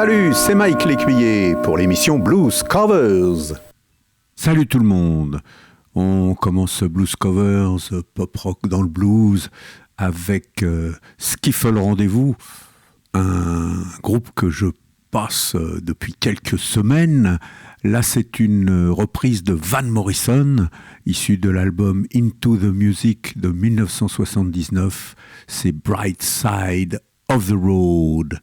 Salut, c'est Mike L'Écuyer pour l'émission Blues Covers. Salut tout le monde. On commence ce Blues Covers, pop rock dans le blues, avec Skiffle Rendez-vous, un groupe que je passe depuis quelques semaines. Là, c'est une reprise de Van Morrison, issue de l'album Into the Music de 1979. C'est Bright Side of the Road.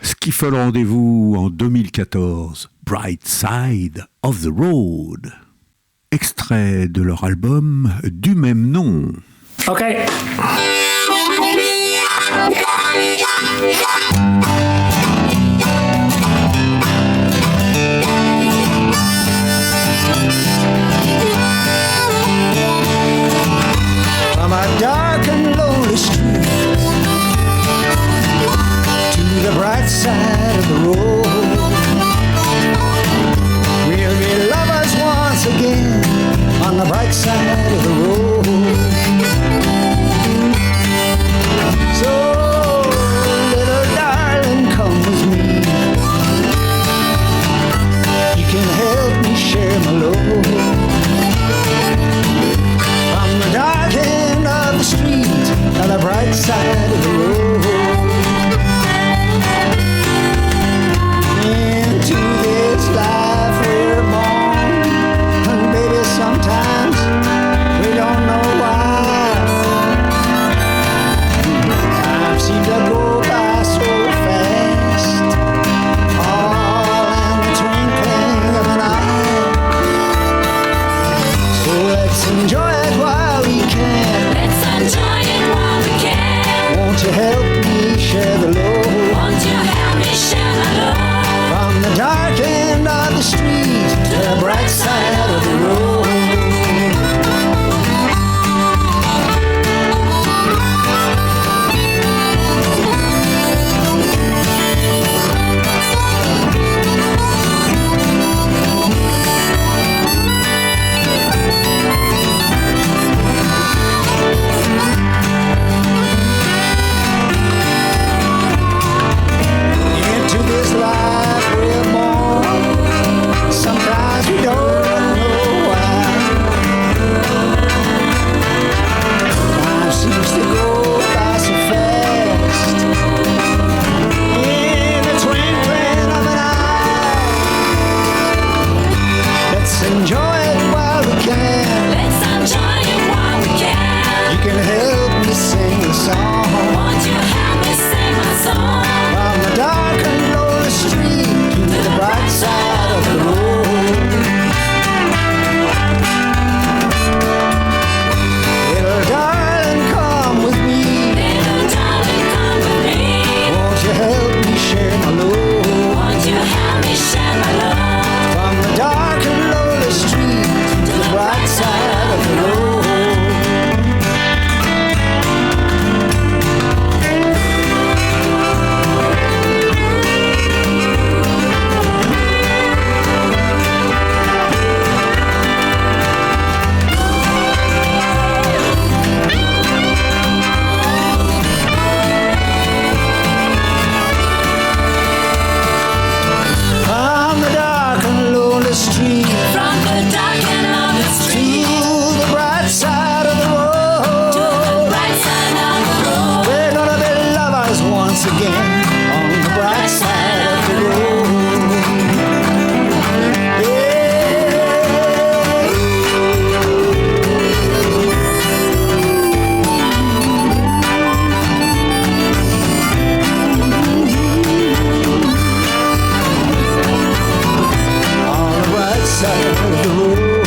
Skiffle Rendez-vous en 2014, Bright Side of the Road. Extrait de leur album du même nom. Ok. From a dark and lonely street to the bright side of the road, we'll be lovers once again on the bright side of the road. So, little darling, come with me. You can help me share my load. From the dark end of the street to the bright side of the road, into this life we're born, and baby, sometimes we don't know why. Time seems to go by so fast, all in the twinkling of an eye. So let's enjoy it while we can. Let's enjoy it while we can. Won't you help me share the load? Won't you help me share my love? From the dark end of the street to the bright side of the road. Into this life we're born, sometimes we don't know why. Time seems to go by so fast, in the twinkling of an eye. Let's enjoy it while we can. Let's enjoy it while we can. You can help me sing the song. Won't you help me sing my song? From the dark and lonely street to the bright side of the road. Little darling, come with me. Little darling, come with me. Won't you help me share my load? Won't you help me share my love? From the dark and lonely street to the bright side of the road. From the dark and lonely street From the dark end of the to street the bright side of the to the road. bright side of the road. We're gonna be lovers once again on the bright side of the road. On the bright side of the road.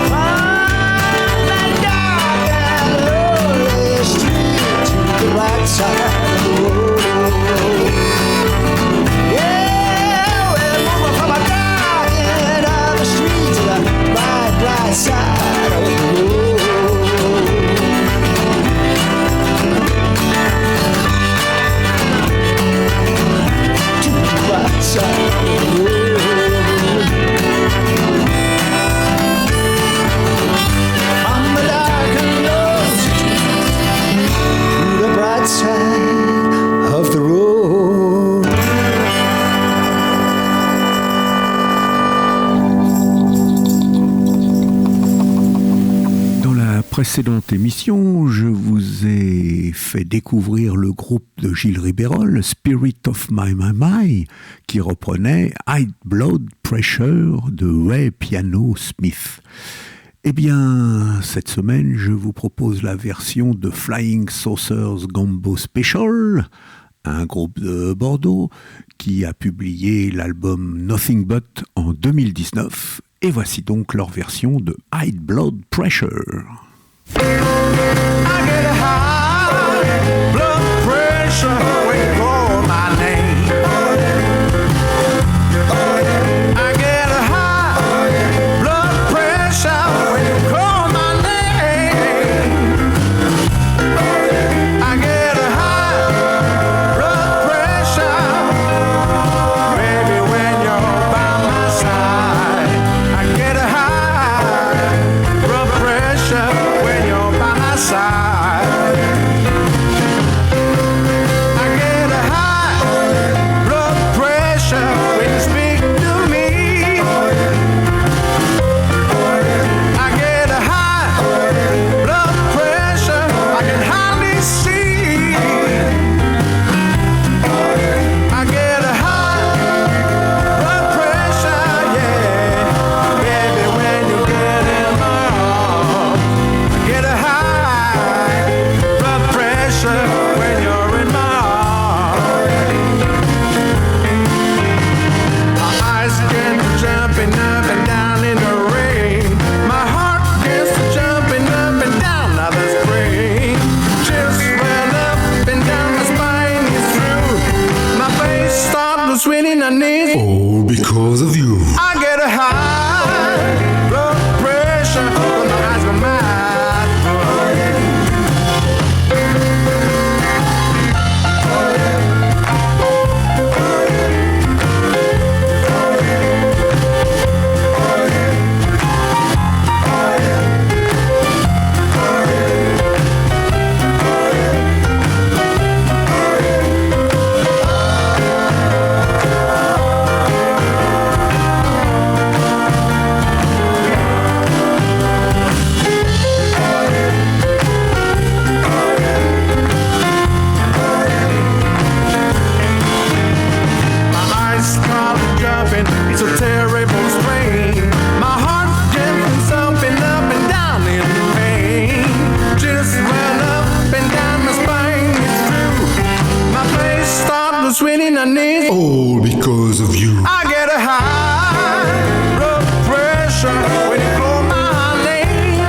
From the dark and lonely street to the bright side of the road. Yeah, we're moving from a dark end of the street to the bright side of the road. To the bright side of the road. On the dark and lonely street to the bright side of the road. précédente émission, je vous ai fait découvrir le groupe de Gilles Ribérol, Spirit of My, qui reprenait High Blood Pressure de Ray Piano Smith. Eh bien, cette semaine, je vous propose la version de Flying Saucers Gombo Special, un groupe de Bordeaux qui a publié l'album Nothing But en 2019. Et voici donc leur version de High Blood Pressure. I get a high blood pressure when you call my name. I get a high blood pressure when you call my name. I get a high blood pressure, baby, when you're by my side. I get a high blood pressure when you're by my side. I get a high blood pressure when you speak to me. I get a high blood pressure I can hardly see. I get a high blood pressure, yeah, baby, when you get in my arms. I get a high blood pressure when you're in my arms. My eyes get to jumping up and down in the rain. My heart gets to jumping up and down, now that's great. Just went up and down, my spine is through. My face starts to swing in the knees. All because of you. I get a high blood pressure when my eyes go mad. My eyes start jumping, it's a terrible strain. My heart gets jumping up and down in pain. Just went up and down, my spine is through. My face starts to swing in the knees. All because of you. I get a high blood pressure when you call my name.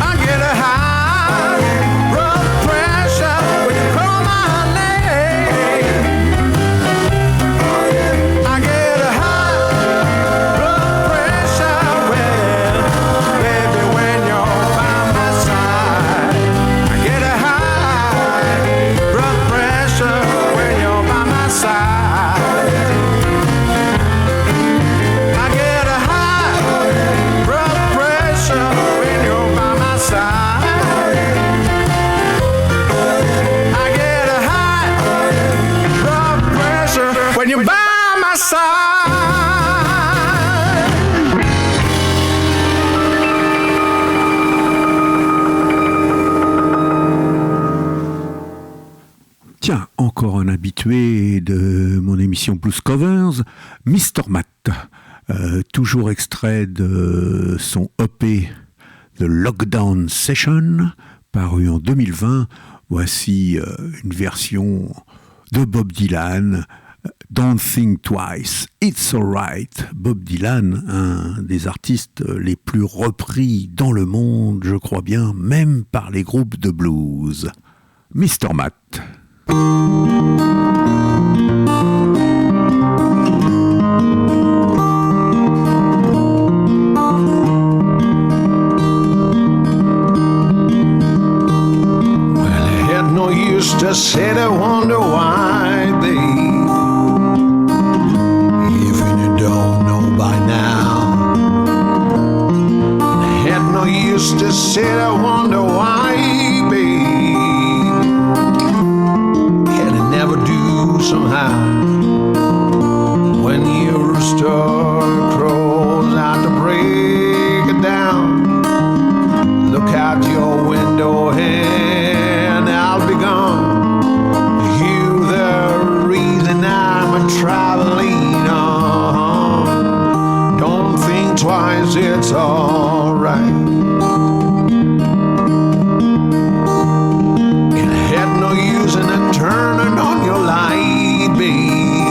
I get a high blood pressure when you call my name. I get a high blood pressure when, baby, when you're by my side. I get a high blood pressure when you're by my side. I get a high blood pressure when you're by my side. I get a high blood pressure when you're by my side. Tiens, encore un habitué de mon émission Blues Covers, Mr. Matt, toujours extrait de son EP The Lockdown Session, paru en 2020. Voici une version de Bob Dylan, Don't Think Twice, It's Alright. Bob Dylan, un des artistes les plus repris dans le monde, je crois bien, même par les groupes de blues. Mr. Matt. I had no use to sit and wonder why, babe. Even you don't know by now. I had no use to sit and wonder why, babe. Can it never do somehow? When your rooster crows out to break it down. twice, it's alright. It had no use in it turning on your light, baby.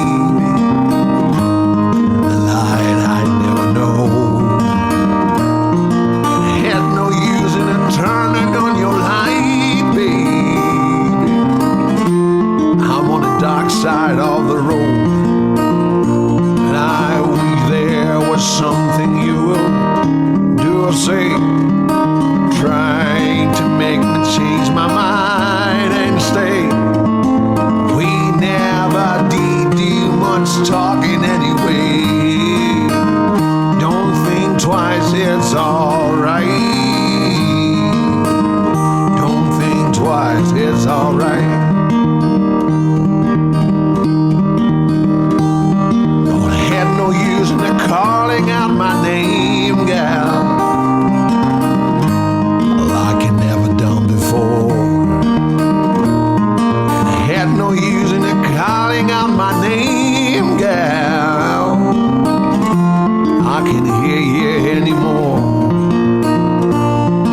The light I'd never know. It had no use in it turning on your light, baby. I'm on the dark side of the road, and I wish there was something you will do or say, trying to make me change my mind and stay. We never did do much talking anyway. Don't think twice, it's alright. Don't think twice, it's alright. Don't have no use in the calling out my name, gal, like you never done before. And I had no use in the calling out my name, gal. I can't hear you anymore.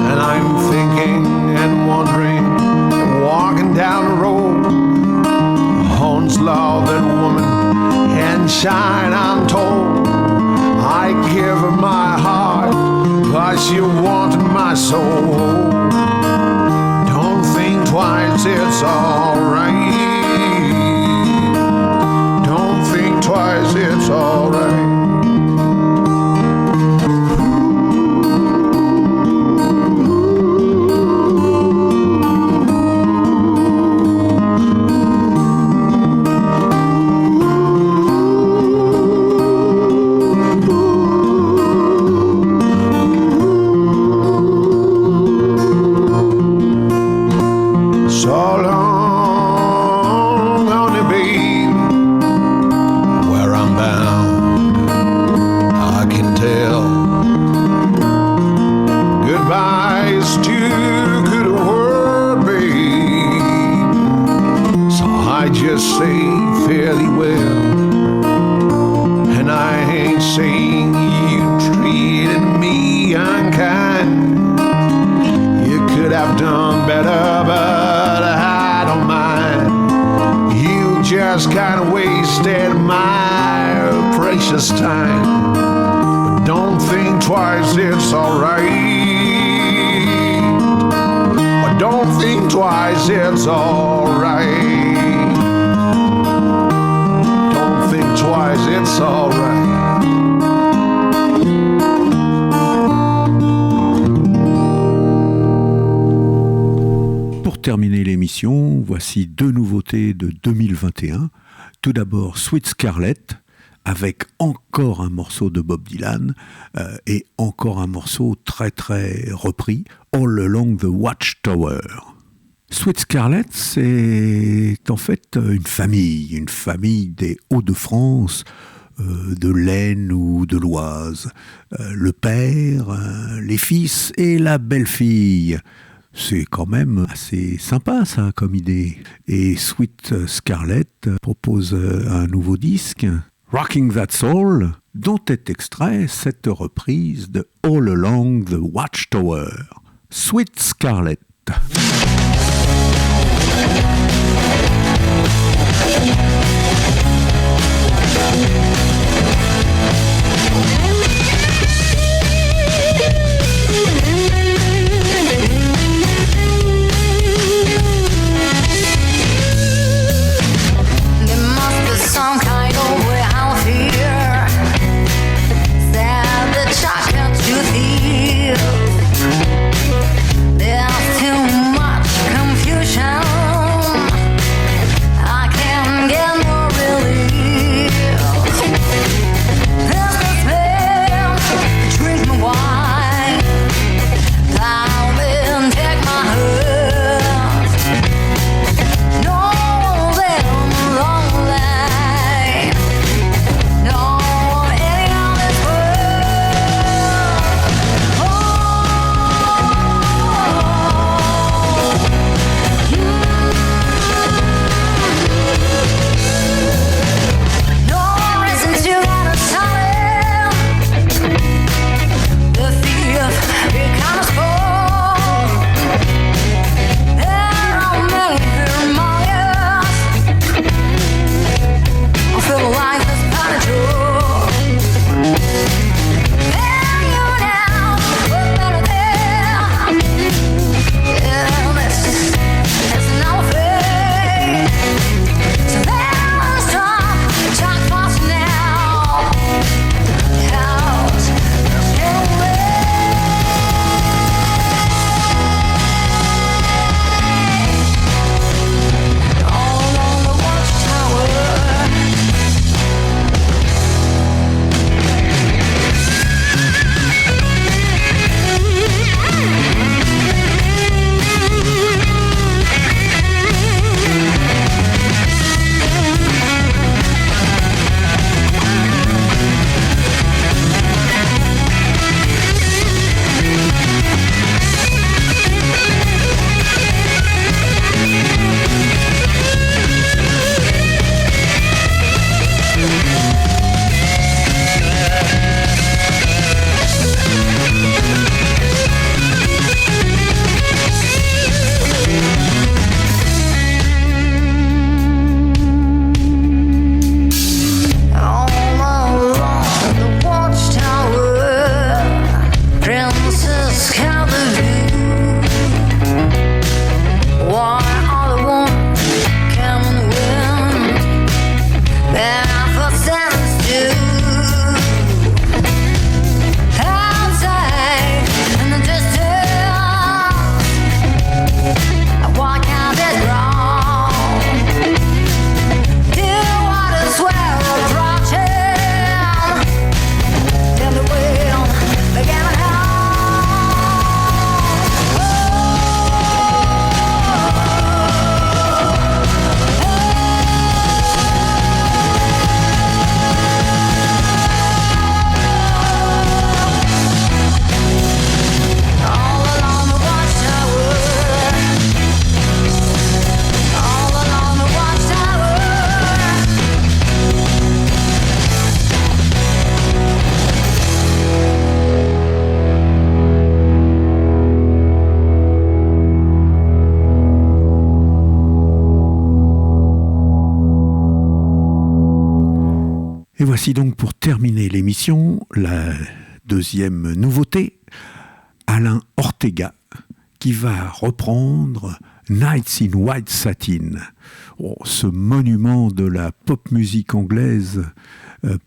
And I'm thinking and wondering, and walking down the road. Horns love that woman and shine, I'm told. I give her my heart, but she wanted my soul. Don't think twice, it's alright. Don't think twice, it's alright. So long, honey, babe, where I'm bound, I can tell. Goodbye's too good a word, babe, so I just say fairly well. And I ain't saying you treated me unkind. You could have done better, but I don't mind. You just kinda wasted my precious time. But don't think twice, it's alright. But don't think twice, it's alright. Don't think twice, it's alright. Pour terminer l'émission, voici deux nouveautés de 2021. Tout d'abord, Sweet Scarlett, avec encore un morceau de Bob Dylan et encore un morceau très très repris, All Along the Watchtower. Sweet Scarlett, c'est en fait une famille des Hauts-de-France, de l'Aisne ou de l'Oise. Le père, les fils et la belle-fille. C'est quand même assez sympa ça comme idée. Et Sweet Scarlett propose un nouveau disque, Rocking That Soul, dont est extrait cette reprise de All Along the Watchtower. Sweet Scarlett. Some kind of way out here, sad that I can't you feel. There's too much confusion Et voici donc pour terminer l'émission, la deuxième nouveauté, Alain Ortega, qui va reprendre Nights in White Satin. Oh, ce monument de la pop musique anglaise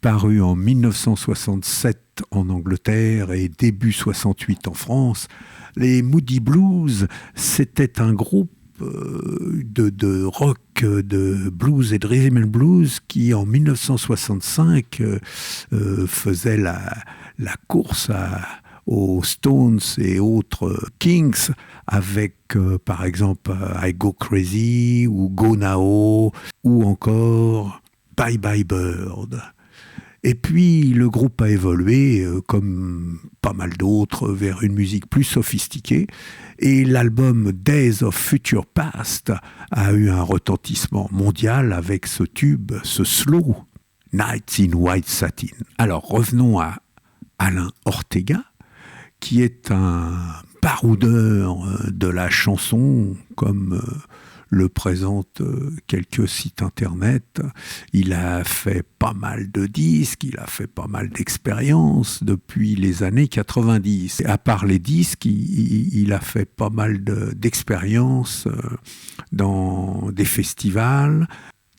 paru en 1967 en Angleterre et début 68 en France. Les Moody Blues, c'était un groupe de rock, de blues et de rhythm and blues qui en 1965 faisait la course aux Stones et autres Kings avec par exemple I Go Crazy ou Go Now ou encore Bye Bye Bird. Et puis le groupe a évolué, comme pas mal d'autres, vers une musique plus sophistiquée. Et l'album Days of Future Past a eu un retentissement mondial avec ce tube, ce slow, Nights in White Satin. Alors revenons à Alain Ortega, qui est un baroudeur de la chanson, comme le présentent quelques sites internet. Il a fait pas mal de disques, il a fait pas mal d'expériences depuis les années 90. Et à part les disques, il a fait pas mal d'expériences dans des festivals,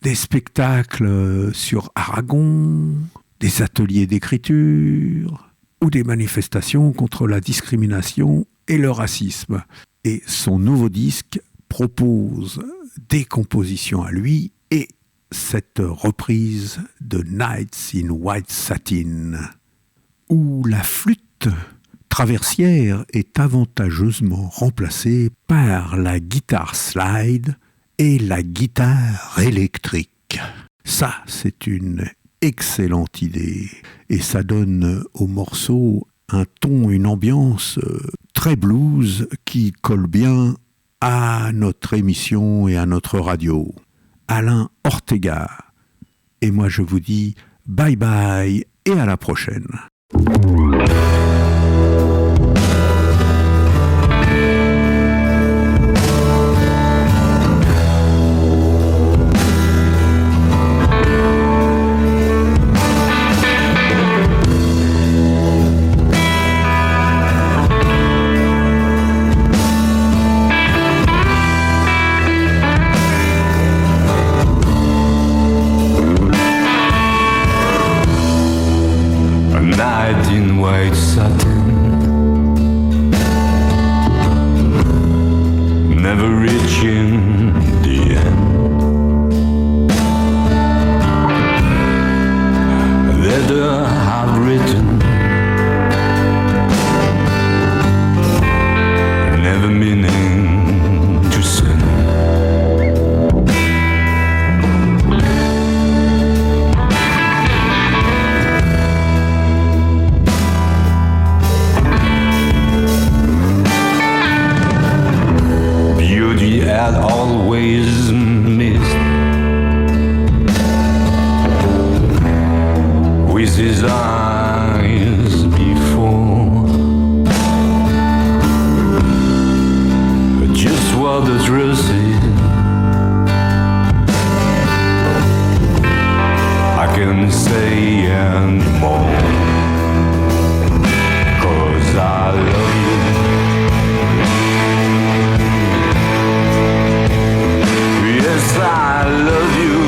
des spectacles sur Aragon, des ateliers d'écriture ou des manifestations contre la discrimination et le racisme. Et son nouveau disque propose des compositions à lui et cette reprise de Nights in White Satin, où la flûte traversière est avantageusement remplacée par la guitare slide et la guitare électrique. Ça, c'est une excellente idée et ça donne au morceau un ton, une ambiance très blues qui colle bien à notre émission et à notre radio. Alain Ortega. Et moi je vous dis bye bye et à la prochaine. Night in white satin, never reaching the end. Letter I've written, never meaning to send. Beauty had always missed with his eyes before. But just what the truth is, I can't say anymore. 'Cause I love you. Yes, I love you.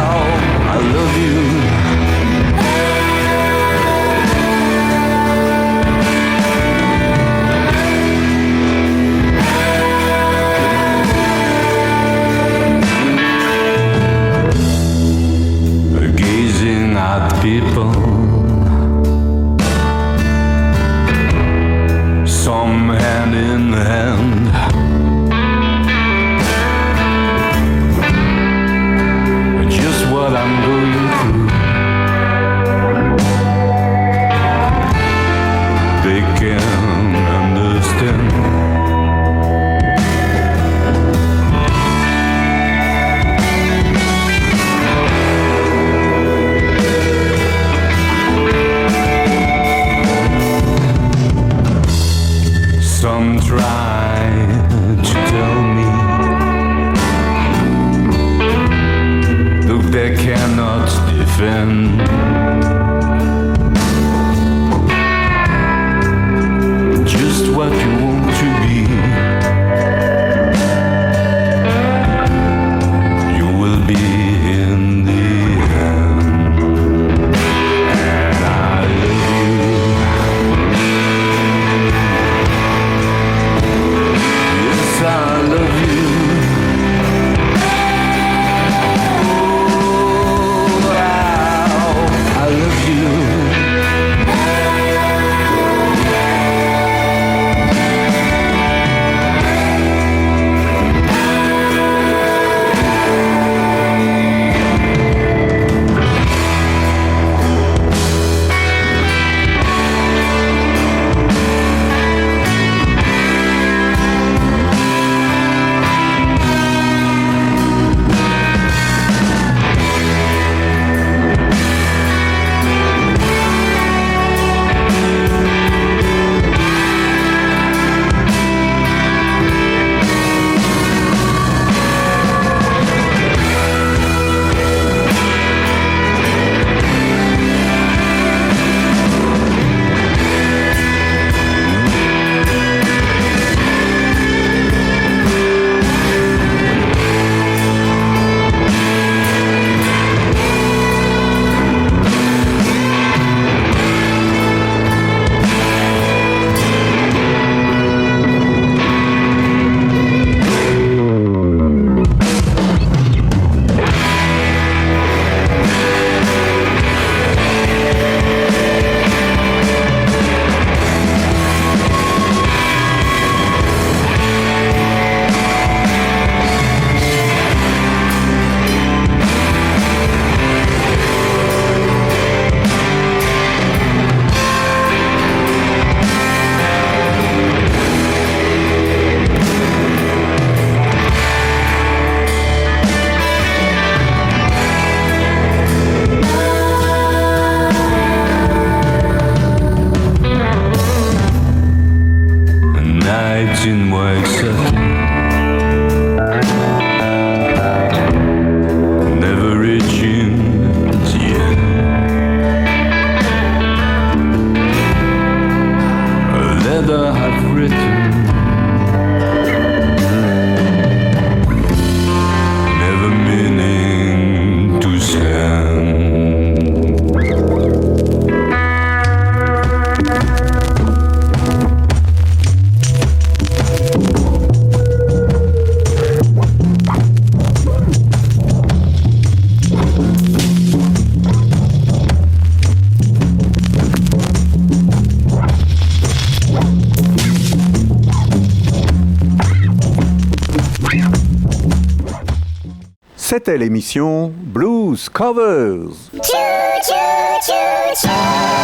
Oh, I love you. C'était l'émission Blues Covers. Choo choo choo choo.